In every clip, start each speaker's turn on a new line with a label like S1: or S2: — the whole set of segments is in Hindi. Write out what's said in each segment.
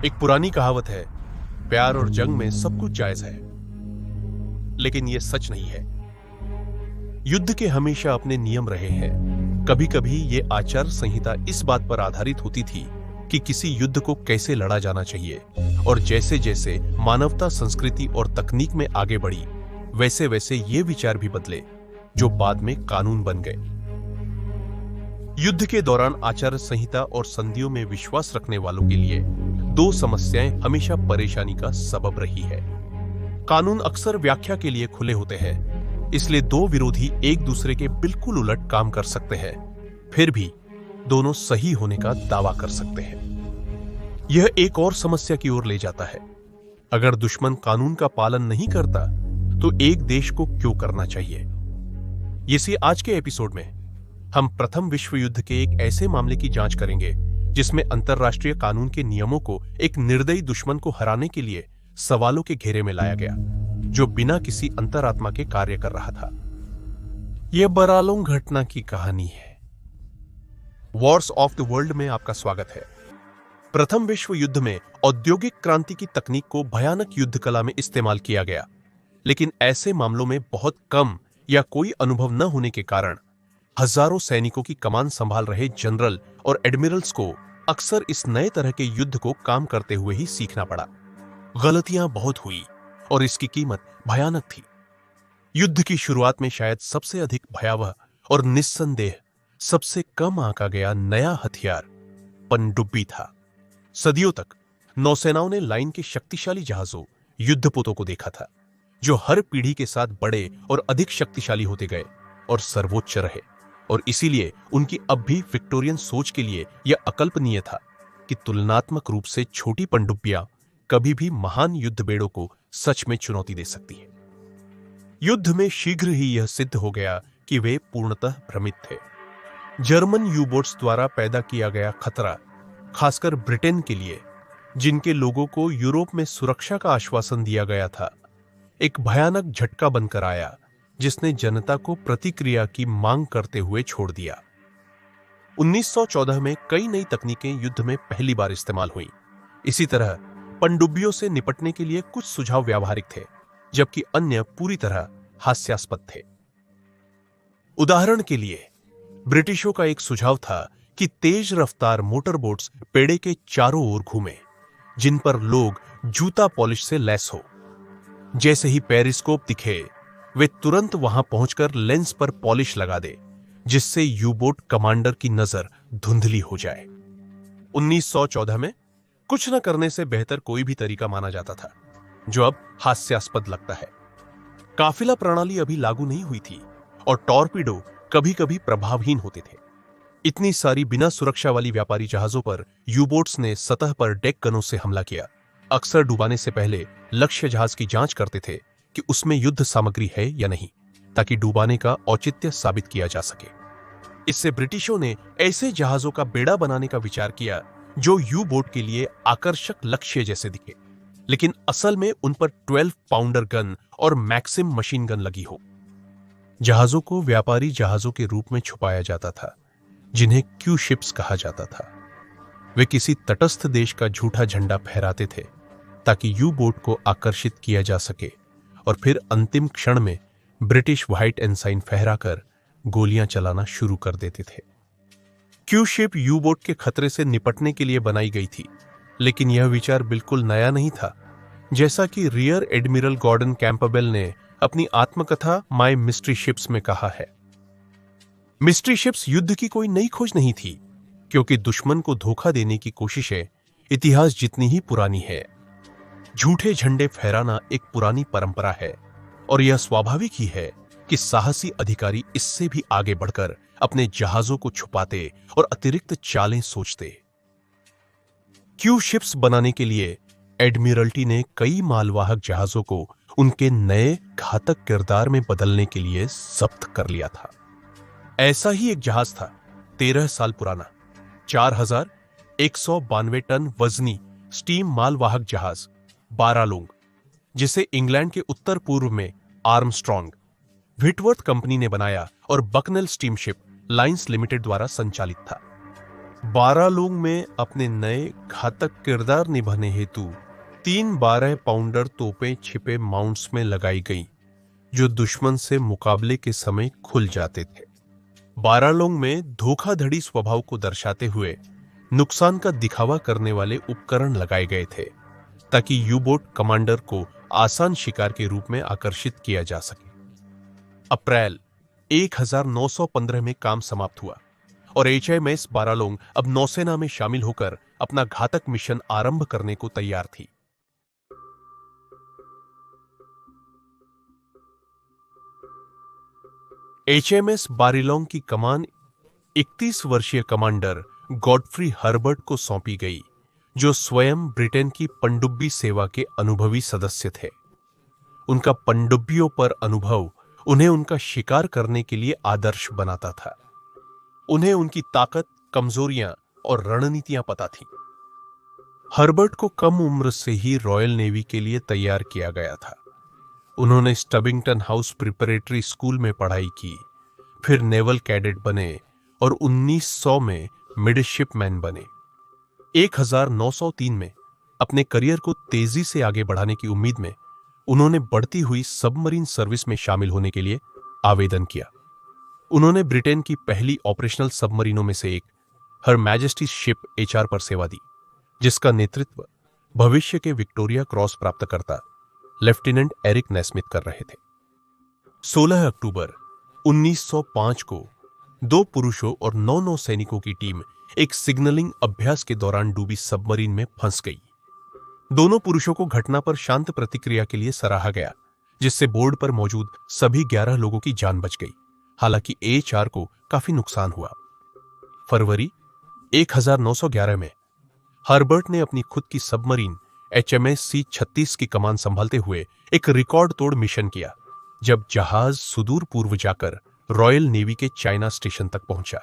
S1: एक पुरानी कहावत है, प्यार और जंग में सब कुछ जायज है। लेकिन यह सच नहीं है। युद्ध के हमेशा अपने नियम रहे हैं। कभी कभी ये आचार संहिता इस बात पर आधारित होती थी कि किसी युद्ध को कैसे लड़ा जाना चाहिए, और जैसे जैसे मानवता संस्कृति और तकनीक में आगे बढ़ी, वैसे वैसे ये विचार भी बदले, जो बाद में कानून बन गए। युद्ध के दौरान आचार संहिता और संधियों में विश्वास रखने वालों के लिए दो समस्याएं हमेशा परेशानी का सबब रही है। कानून अक्सर व्याख्या के लिए खुले होते हैं, इसलिए दो विरोधी एक दूसरे के बिल्कुल उलट काम कर सकते हैं, फिर भी दोनों सही होने का दावा कर सकते हैं। यह एक और समस्या की ओर ले जाता है। अगर दुश्मन कानून का पालन नहीं करता, तो एक देश को क्यों करना चाहिए? इसी आज के एपिसोड में हम प्रथम विश्व युद्ध के एक ऐसे मामले की जांच करेंगे जिसमें अंतरराष्ट्रीय कानून के नियमों को एक निर्दयी दुश्मन को हराने के लिए सवालों के घेरे में लाया गया, जो बिना किसी अंतरात्मा के कार्य कर रहा था। यह बरालों घटना की कहानी है। वॉर्स ऑफ द वर्ल्ड में आपका स्वागत है। प्रथम विश्व युद्ध में औद्योगिक क्रांति की तकनीक को भयानक युद्ध कला में इस्तेमाल किया गया, लेकिन ऐसे मामलों में बहुत कम या कोई अनुभव न होने के कारण हजारों सैनिकों की कमान संभाल रहे जनरल और एडमिरल्स को अक्सर इस नए तरह के युद्ध को काम करते हुए ही सीखना पड़ा। गलतियां बहुत हुई और इसकी कीमत भयानक थी। युद्ध की शुरुआत में शायद सबसे अधिक भयावह और निस्संदेह सबसे कम आंका गया नया हथियार पनडुब्बी था। सदियों तक नौसेनाओं ने लाइन के शक्तिशाली जहाजों, युद्धपोतों को देखा था, जो हर पीढ़ी के साथ बड़े और अधिक शक्तिशाली होते गए और सर्वोच्च रहे, और इसीलिए उनकी अब भी विक्टोरियन सोच के लिए यह अकल्पनीय था कि तुलनात्मक रूप से छोटी पनडुब्बियां कभी भी महान युद्ध बेड़ों को सच में चुनौती दे सकती है। युद्ध में शीघ्र ही यह सिद्ध हो गया कि वे पूर्णतः भ्रमित थे। जर्मन यूबोट्स द्वारा पैदा किया गया खतरा, खासकर ब्रिटेन के लिए, जिनके लोगों को यूरोप में सुरक्षा का आश्वासन दिया गया था, एक भयानक झटका बनकर आया, जिसने जनता को प्रतिक्रिया की मांग करते हुए छोड़ दिया। 1914 में कई नई तकनीकें युद्ध में पहली बार इस्तेमाल हुई। इसी तरह पनडुब्बियों से निपटने के लिए कुछ सुझाव व्यावहारिक थे, जबकि अन्य पूरी तरह हास्यास्पद थे। उदाहरण के लिए, ब्रिटिशों का एक सुझाव था कि तेज रफ्तार मोटर बोट्स बेड़े के चारों ओर घूमें, जिन पर लोग जूता पॉलिश से लैस हो। जैसे ही पेरिस्कोप दिखे, वे तुरंत वहां पहुंचकर लेंस पर पॉलिश लगा दे, जिससे यूबोट कमांडर की नजर धुंधली हो जाए। 1914 में कुछ न करने से बेहतर कोई भी तरीका माना जाता था, जो अब हास्यास्पद लगता है। काफिला प्रणाली अभी लागू नहीं हुई थी और टॉर्पीडो कभी कभी प्रभावहीन होते थे। इतनी सारी बिना सुरक्षा वाली व्यापारी जहाजों पर यूबोट्स ने सतह पर डेक गनों से हमला किया। अक्सर डुबाने से पहले लक्ष्य जहाज की जांच करते थे कि उसमें युद्ध सामग्री है या नहीं, ताकि डुबाने का औचित्य साबित किया जा सके। इससे ब्रिटिशों ने ऐसे जहाजों का बेड़ा बनाने का विचार किया जो यू बोट के लिए आकर्षक लक्ष्य जैसे दिखे, लेकिन असल में उन पर 12 पाउंडर गन और मैक्सिम मशीन गन लगी हो। जहाजों को व्यापारी जहाजों के रूप में छुपाया जाता था, जिन्हें क्यू शिप्स कहा जाता था। वे किसी तटस्थ देश का झूठा झंडा फहराते थे ताकि यू बोट को आकर्षित किया जा सके, और फिर अंतिम क्षण में ब्रिटिश व्हाइट एनसाइन फहराकर गोलियां चलाना शुरू कर देते थे। क्यू शिप यू बोट के खतरे से निपटने के लिए बनाई गई थी, लेकिन यह विचार बिल्कुल नया नहीं था। जैसा कि रियर एडमिरल गॉर्डन कैंपबेल ने अपनी आत्मकथा माय मिस्ट्री शिप्स में कहा है, मिस्ट्री शिप्स युद्ध की कोई नई खोज नहीं थी, क्योंकि दुश्मन को धोखा देने की कोशिशें इतिहास जितनी ही पुरानी है। झूठे झंडे फहराना एक पुरानी परंपरा है, और यह स्वाभाविक ही है कि साहसी अधिकारी इससे भी आगे बढ़कर अपने जहाजों को छुपाते और अतिरिक्त चालें सोचते। क्यू शिप्स बनाने के लिए एडमिरल्टी ने कई मालवाहक जहाजों को उनके नए घातक किरदार में बदलने के लिए जब्त कर लिया था। ऐसा ही एक जहाज था, 13 साल पुराना, 4192 टन वजनी स्टीम मालवाहक जहाज बारालोंग, जिसे इंग्लैंड के उत्तर पूर्व में आर्मस्ट्रॉन्ग, व्हिटवर्थ कंपनी ने बनाया और बकनेल स्टीमशिप लाइंस लिमिटेड द्वारा संचालित था। बारालोंग में अपने नए घातक किरदार निभाने हेतु 3 12 पाउंडर तोपें छिपे माउंट्स में लगाई गईं, जो दुश्मन से मुकाबले के समय खुल जाते थे। बारालोंग में धोखाधड़ी स्वभाव को दर्शाते हुए नुकसान का दिखावा करने वाले उपकरण लगाए गए थे, ताकि यू बोट कमांडर को आसान शिकार के रूप में आकर्षित किया जा सके। अप्रैल 1915 में काम समाप्त हुआ और HMS बारालोंग अब नौसेना में शामिल होकर अपना घातक मिशन आरंभ करने को तैयार थी। HMS बारिलोंग की कमान 31 वर्षीय कमांडर गॉडफ्री हर्बर्ट को सौंपी गई, जो स्वयं ब्रिटेन की पनडुब्बी सेवा के अनुभवी सदस्य थे। उनका पनडुब्बियों पर अनुभव उन्हें उनका शिकार करने के लिए आदर्श बनाता था। उन्हें उनकी ताकत, कमजोरियां और रणनीतियां पता थीं। हर्बर्ट को कम उम्र से ही रॉयल नेवी के लिए तैयार किया गया था। उन्होंने स्टबिंगटन हाउस प्रिपरेटरी स्कूल में पढ़ाई की, फिर नेवल कैडेट बने और 1900 में मिडशिपमैन बने। 1903 में अपने करियर को तेजी से आगे बढ़ाने की उम्मीद में उन्होंने बढ़ती हुई सबमरीन सर्विस में शामिल होने के लिए आवेदन किया। उन्होंने ब्रिटेन की पहली ऑपरेशनल सबमरीनों में से एक हर मैजेस्टी शिप HR पर सेवा दी, जिसका नेतृत्व भविष्य के विक्टोरिया क्रॉस प्राप्तकर्ता लेफ्टिनेंट एरिक नेस्मिथ कर रहे थे। 16 अक्टूबर 1905 को 2 पुरुषों और 9 नौसैनिकों की टीम एक सिग्नलिंग अभ्यास के दौरान डूबी सबमरीन में फंस गई। दोनों पुरुषों को घटना पर शांत प्रतिक्रिया के लिए सराहा गया, जिससे बोर्ड पर मौजूद सभी 11 लोगों की जान बच गई। हालांकि HR को काफी नुकसान हुआ। फरवरी 1911 में हर्बर्ट ने अपनी खुद की सबमरीन HMS C-36 की कमान संभालते हुए एक रिकॉर्ड तोड़ मिशन किया, जब जहाज सुदूर पूर्व जाकर रॉयल नेवी के चाइना स्टेशन तक पहुंचा।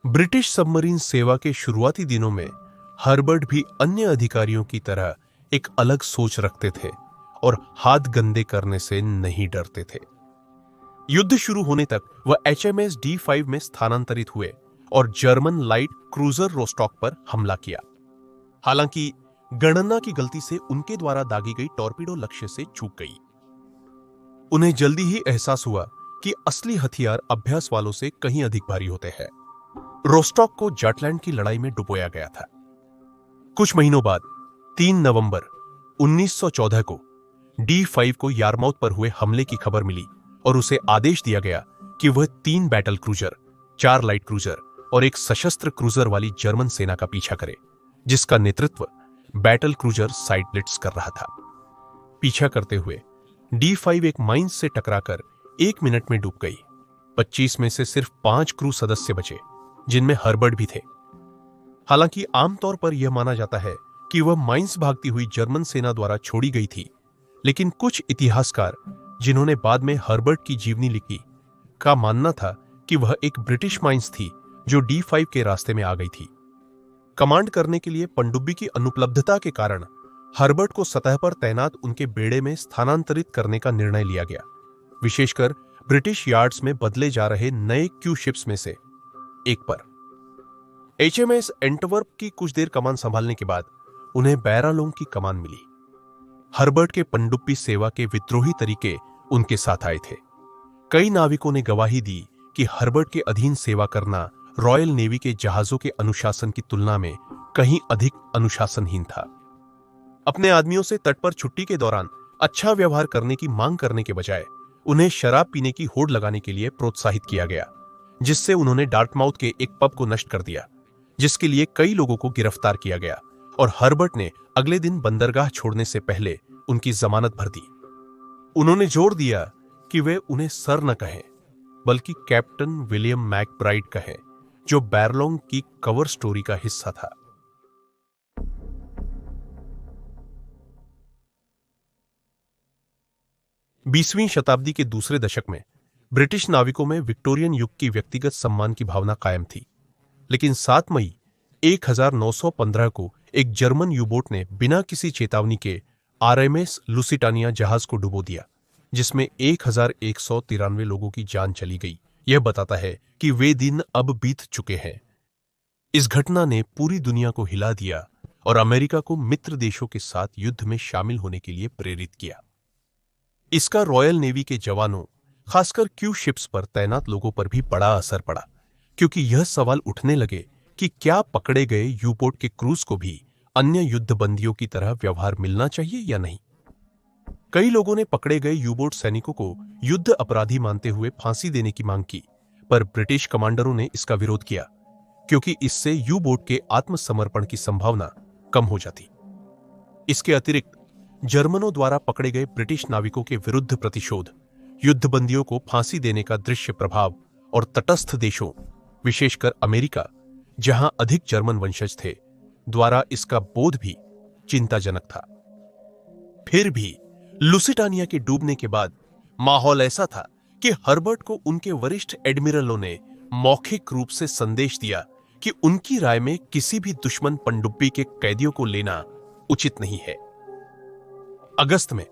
S1: ब्रिटिश सबमरीन सेवा के शुरुआती दिनों में हर्बर्ट भी अन्य अधिकारियों की तरह एक अलग सोच रखते थे और हाथ गंदे करने से नहीं डरते थे। युद्ध शुरू होने तक वह HMS D5 में स्थानांतरित हुए और जर्मन लाइट क्रूजर रोस्टॉक पर हमला किया। हालांकि गणना की गलती से उनके द्वारा दागी गई टॉर्पीडो लक्ष्य से चूक गई। उन्हें जल्दी ही एहसास हुआ कि असली हथियार अभ्यास वालों से कहीं अधिक भारी होते हैं। रोस्टॉक को जटलैंड की लड़ाई में डुबोया गया था। कुछ महीनों बाद 3 नवंबर 1914 को D5 को यारमाउथ पर हुए हमले की खबर मिली और उसे आदेश दिया गया कि वह 3 बैटल क्रूजर, 4 लाइट क्रूजर और एक सशस्त्र क्रूजर वाली जर्मन सेना का पीछा करे, जिसका नेतृत्व बैटल क्रूजर साइडलिट्स कर रहा था। पीछा करते हुए D5 एक माइन से टकराकर 1 मिनट में डूब गई। 25 में से सिर्फ 5 क्रू सदस्य बचे, जिनमें हर्बर्ट भी थे। हालांकि आमतौर पर यह माना जाता है कि वह माइंस भागती हुई जर्मन सेना द्वारा छोड़ी गई थी, लेकिन कुछ इतिहासकार, जिन्होंने बाद में हर्बर्ट की जीवनी लिखी, का मानना था कि वह एक ब्रिटिश माइंस थी जो D5 के रास्ते में आ गई थी। कमांड करने के लिए पनडुब्बी की अनुपलब्धता के कारण हर्बर्ट को सतह पर तैनात उनके बेड़े में स्थानांतरित करने का निर्णय लिया गया, विशेषकर ब्रिटिश यार्ड्स में बदले जा रहे नए क्यू शिप्स में से एक पर। HMS एंटवर्प की कुछ देर कमान संभालने के बाद उन्हें बैरालोंग की कमान मिली। हर्बर्ट के पनडुब्बी सेवा के विद्रोही तरीके उनके साथ आए थे। कई नाविकों ने गवाही दी कि हर्बर्ट के अधीन सेवा करना रॉयल नेवी के जहाजों के अनुशासन की तुलना में कहीं अधिक अनुशासनहीन था। अपने आदमियों से तट पर छुट्टी के दौरान अच्छा व्यवहार करने की मांग करने के बजाय उन्हें शराब पीने की होड़ लगाने के लिए प्रोत्साहित किया गया, जिससे उन्होंने डार्टमाउथ के एक पब को नष्ट कर दिया, जिसके लिए कई लोगों को गिरफ्तार किया गया और हर्बर्ट ने अगले दिन बंदरगाह छोड़ने से पहले उनकी जमानत भर दी। उन्होंने जोर दिया कि वे उन्हें सर न कहें, बल्कि कैप्टन विलियम मैकब्राइड कहें, जो बैरलोंग की कवर स्टोरी का हिस्सा था। बीसवीं शताब्दी के दूसरे दशक में ब्रिटिश नाविकों में विक्टोरियन युग की व्यक्तिगत सम्मान की भावना कायम थी, लेकिन 7 मई 1915 को एक जर्मन यूबोट ने बिना किसी चेतावनी के RMS लुसिटानिया जहाज को डुबो दिया, जिसमें 1193 लोगों की जान चली गई। यह बताता है कि वे दिन अब बीत चुके हैं। इस घटना ने पूरी दुनिया को हिला दिया और अमेरिका को मित्र देशों के साथ युद्ध में शामिल होने के लिए प्रेरित किया। इसका रॉयल नेवी के जवानों, खासकर क्यू शिप्स पर तैनात लोगों पर भी बड़ा असर पड़ा, क्योंकि यह सवाल उठने लगे कि क्या पकड़े गए यू बोट के क्रूज को भी अन्य युद्धबंदियों की तरह व्यवहार मिलना चाहिए या नहीं। कई लोगों ने पकड़े गए यू बोट सैनिकों को युद्ध अपराधी मानते हुए फांसी देने की मांग की, पर ब्रिटिश कमांडरों ने इसका विरोध किया, क्योंकि इससे यू बोट के आत्मसमर्पण की संभावना कम हो जाती। इसके अतिरिक्त जर्मनों द्वारा पकड़े गए ब्रिटिश नाविकों के विरुद्ध प्रतिशोध, युद्धबंदियों को फांसी देने का दृश्य प्रभाव और तटस्थ देशों, विशेषकर अमेरिका, जहां अधिक जर्मन वंशज थे, द्वारा इसका बोध भी चिंताजनक था। फिर भी लुसिटानिया के डूबने के बाद माहौल ऐसा था कि हर्बर्ट को उनके वरिष्ठ एडमिरलों ने मौखिक रूप से संदेश दिया कि उनकी राय में किसी भी दुश्मन पनडुब्बी के कैदियों को लेना उचित नहीं है। अगस्त में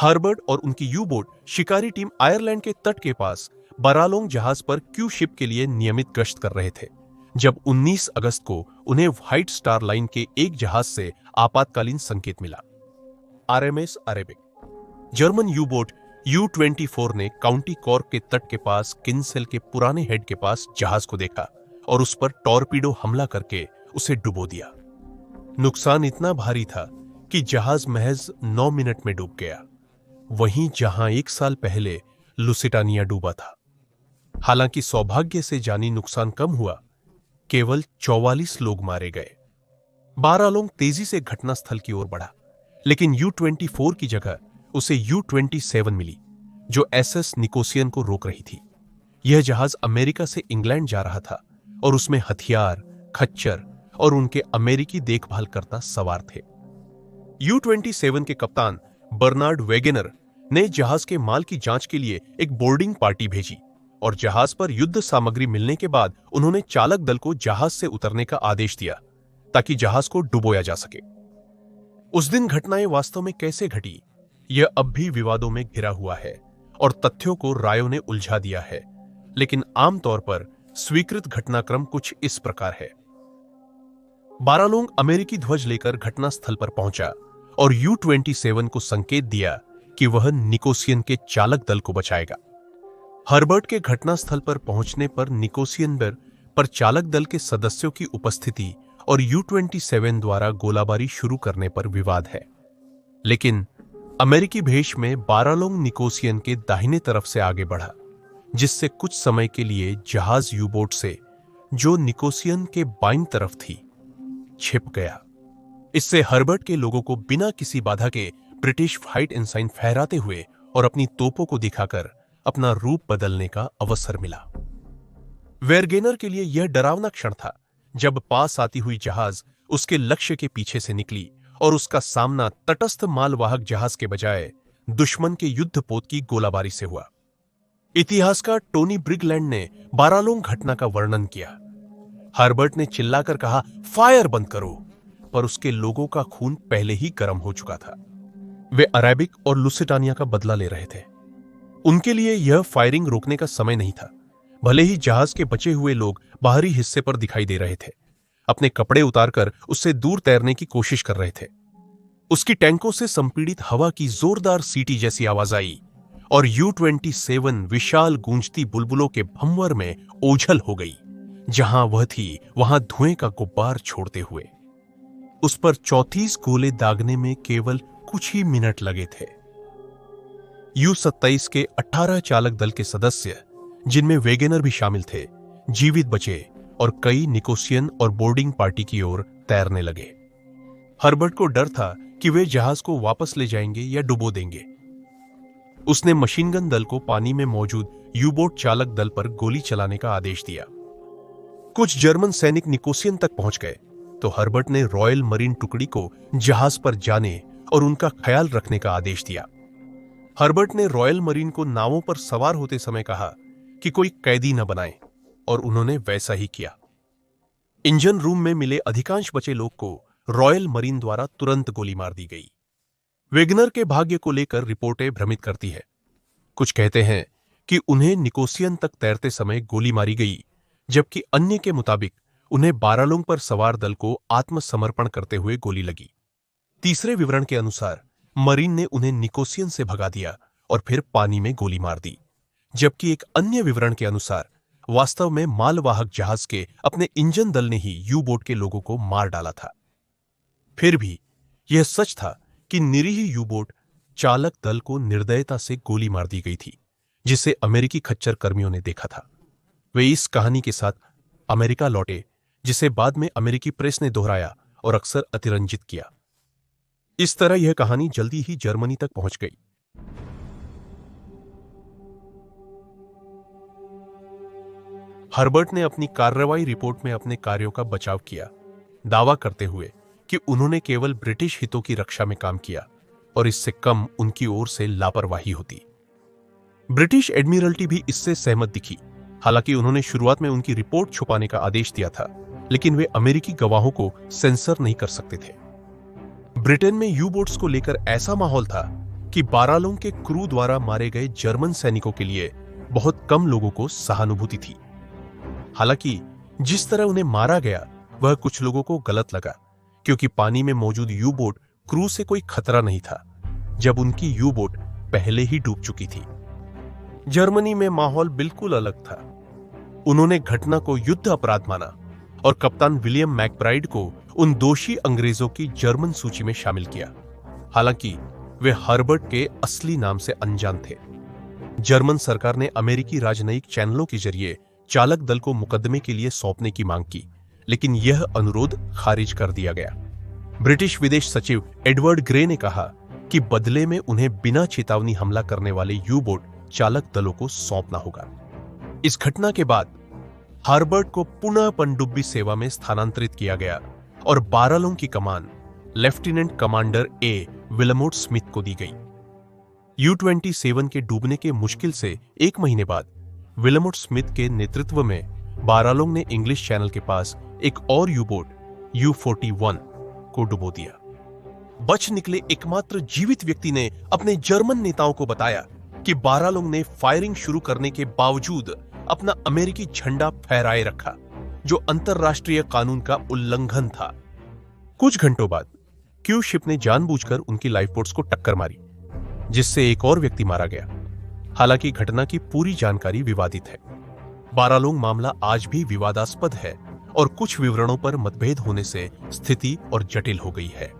S1: हर्बर्ट और उनकी यू बोट शिकारी टीम आयरलैंड के तट के पास बरालोंग जहाज पर क्यू शिप के लिए नियमित गश्त कर रहे थे, जब 19 अगस्त को उन्हें व्हाइट स्टार लाइन के एक जहाज से आपातकालीन संकेत मिला। RMS Arabic German you boat U-24 ने काउंटी कॉर्क के तट के पास किन्सेल के पुराने हेड के पास जहाज को देखा और उस पर टॉर्पीडो हमला करके उसे डुबो दिया। नुकसान इतना भारी था कि जहाज महज 9 मिनट में डूब गया, वहीं जहां 1 साल पहले लुसिटानिया डूबा था। हालांकि सौभाग्य से जानी नुकसान कम हुआ, केवल 44 लोग मारे गए। बारालोंग तेजी से घटनास्थल की ओर बढ़ा, लेकिन U-24 की जगह उसे U-27 मिली, जो SS निकोसियन को रोक रही थी। यह जहाज अमेरिका से इंग्लैंड जा रहा था और उसमें हथियार, खच्चर और उनके अमेरिकी देखभालकर्ता सवार थे। U-27 के कप्तान बर्नार्ड वेगेनर ने जहाज के माल की जांच के लिए एक बोर्डिंग पार्टी भेजी और जहाज पर युद्ध सामग्री मिलने के बाद उन्होंने चालक दल को जहाज से उतरने का आदेश दिया ताकि जहाज को डुबोया जा सके। उस दिन घटनाएं वास्तव में कैसे घटी, यह अब भी विवादों में घिरा हुआ है और तथ्यों को रायों ने उलझा दिया है, लेकिन आमतौर पर स्वीकृत घटनाक्रम कुछ इस प्रकार है। बारालोंग अमेरिकी ध्वज लेकर घटनास्थल पर पहुंचा और U-27 को संकेत दिया कि वह निकोसियन के चालक दल को बचाएगा। हर्बर्ट के घटनास्थल पर पहुंचने पर निकोसियन पर चालक दल के सदस्यों की उपस्थिति और U-27 द्वारा गोलाबारी शुरू करने पर विवाद है, लेकिन अमेरिकी भेष में बारालोंग निकोसियन के दाहिने तरफ से आगे बढ़ा, जिससे कुछ समय के लिए जहाज यू बोट से, जो निकोसियन के बाईं तरफ थी, छिप गया। इससे हर्बर्ट के लोगों को बिना किसी बाधा के ब्रिटिश व्हाइट एनसाइन फहराते हुए और अपनी तोपों को दिखाकर अपना रूप बदलने का अवसर मिला। वेरगेनर के लिए यह डरावना क्षण था जब पास आती हुई जहाज उसके लक्ष्य के पीछे से निकली और उसका सामना तटस्थ मालवाहक जहाज के बजाय दुश्मन के युद्धपोत की गोलाबारी से हुआ। इतिहासकार टोनी ब्रिगलैंड ने बारालोंग घटना का वर्णन किया। हर्बर्ट ने चिल्लाकर कहा, फायर बंद करो, पर उसके लोगों का खून पहले ही गर्म हो चुका था। वे अरेबिक और लुसिटानिया का बदला ले रहे थे। उनके लिए यह फायरिंग रोकने का समय नहीं था। भले ही जहाज के बचे हुए लोग बाहरी हिस्से पर दिखाई दे रहे थे, अपने कपड़े उतारकर उससे दूर तैरने की कोशिश कर रहे थे। उसकी टैंकों से संपीड़ित हवा की जोरदार सीटी जैसी आवाज आई और U-27 विशाल गूंजती बुलबुलों के भंवर में ओझल हो गई। जहां वह थी, वहां धुएं का गुब्बार छोड़ते हुए। उस पर 34 गोले दागने में केवल कुछ ही मिनट लगे थे। U-27 के 18 चालक दल के सदस्य, जिनमें वेगेनर भी शामिल थे, जीवित बचे और कई निकोसियन और बोर्डिंग पार्टी की ओर तैरने लगे। हर्बर्ट को डर था कि वे जहाज को वापस ले जाएंगे या डुबो देंगे। उसने मशीनगन दल को पानी में मौजूद यू-बोट चालक दल पर गोली चलाने का आदेश दिया। कुछ जर्मन सैनिक निकोसियन तक पहुंच गए तो हर्बर्ट ने रॉयल मरीन टुकड़ी को जहाज पर जाने और उनका ख्याल रखने का आदेश दिया। हर्बर्ट ने रॉयल मरीन को नावों पर सवार होते समय कहा कि कोई कैदी न बनाए, और उन्होंने वैसा ही किया। इंजन रूम में मिले अधिकांश बचे लोग को रॉयल मरीन द्वारा तुरंत गोली मार दी गई। वेगनर के भाग्य को लेकर रिपोर्टें भ्रमित करती है। कुछ कहते हैं कि उन्हें निकोसियन तक तैरते समय गोली मारी गई, जबकि अन्य के मुताबिक उन्हें बारालोंग पर सवार दल को आत्मसमर्पण करते हुए गोली लगी। तीसरे विवरण के अनुसार मरीन ने उन्हें निकोसियन से भगा दिया और फिर पानी में गोली मार दी, जबकि एक अन्य विवरण के अनुसार वास्तव में मालवाहक जहाज के अपने इंजन दल ने ही यू बोट के लोगों को मार डाला था। फिर भी यह सच था कि निरीह यू बोट चालक दल को निर्दयता से गोली मार दी गई थी, जिसे अमेरिकी खच्चर कर्मियों ने देखा था। वे इस कहानी के साथ अमेरिका लौटे, जिसे बाद में अमेरिकी प्रेस ने दोहराया और अक्सर अतिरंजित किया। इस तरह यह कहानी जल्दी ही जर्मनी तक पहुंच गई। हर्बर्ट ने अपनी कार्रवाई रिपोर्ट में अपने कार्यों का बचाव किया, दावा करते हुए कि उन्होंने केवल ब्रिटिश हितों की रक्षा में काम किया और इससे कम उनकी ओर से लापरवाही होती। ब्रिटिश एडमिरल्टी भी इससे सहमत दिखी। हालांकि उन्होंने शुरुआत में उनकी रिपोर्ट छुपाने का आदेश दिया था, लेकिन वे अमेरिकी गवाहों को सेंसर नहीं कर सकते थे। ब्रिटेन में यू बोट्स को लेकर ऐसा माहौल था कि बारालोंग के क्रू द्वारा मारे गए जर्मन सैनिकों के लिए बहुत कम लोगों को सहानुभूति थी। हालांकि जिस तरह उन्हें मारा गया वह कुछ लोगों को गलत लगा, क्योंकि पानी में मौजूद यू बोट क्रू से कोई खतरा नहीं था, जब उनकी यू बोट पहले ही डूब चुकी थी। जर्मनी में माहौल बिल्कुल अलग था। उन्होंने घटना को युद्ध अपराध माना और कप्तान विलियम मैकब्राइड को उन दोषी अंग्रेजों की जर्मन सूची में शामिल किया। हालांकि वे हर्बर्ट के असली नाम से अनजान थे। जर्मन सरकार ने अमेरिकी राजनयिक चैनलों के जरिए चालक दल को मुकदमे के लिए सौंपने की मांग की, लेकिन यह अनुरोध खारिज कर दिया गया। ब्रिटिश विदेश सचिव एडवर्ड ग्रे ने कहा कि बदले में उन्हें बिना चेतावनी हमला करने वाले यू बोट चालक दलों को सौंपना होगा। इस घटना के बाद हर्बर्ट को पुनः पनडुब्बी सेवा में स्थानांतरित किया गया और बारालोंग की कमान लेफ्टिनेंट कमांडर ए विलमोट स्मिथ को दी गई। U-27 के डूबने के मुश्किल से 1 महीने बाद विलमोट स्मिथ के नेतृत्व में बारालोंग ने इंग्लिश चैनल के पास एक और यू बोट U-41 को डुबो दिया। बच निकले एकमात्र जीवित व्यक्ति ने अपने जर्मन नेताओं को बताया कि बारालोंग ने फायरिंग शुरू करने के बावजूद अपना अमेरिकी झंडा फहराए रखा, जो अंतरराष्ट्रीय कानून का उल्लंघन था। कुछ घंटों बाद क्यू शिप ने जानबूझकर उनकी लाइफबोट्स को टक्कर मारी, जिससे एक और व्यक्ति मारा गया। हालांकि घटना की पूरी जानकारी विवादित है। बारालोंग मामला आज भी विवादास्पद है और कुछ विवरणों पर मतभेद होने से स्थिति और जटिल हो गई है।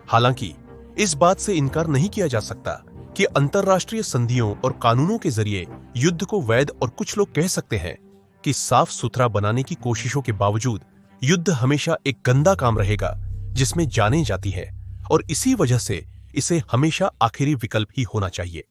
S1: हालांकि इस बात से इनकार नहीं किया जा सकता कि अंतरराष्ट्रीय संधियों और कानूनों के जरिए युद्ध को वैध, और कुछ लोग कह सकते हैं कि साफ सुथरा बनाने की कोशिशों के बावजूद युद्ध हमेशा एक गंदा काम रहेगा जिसमें जानें जाती है, और इसी वजह से इसे हमेशा आखिरी विकल्प ही होना चाहिए।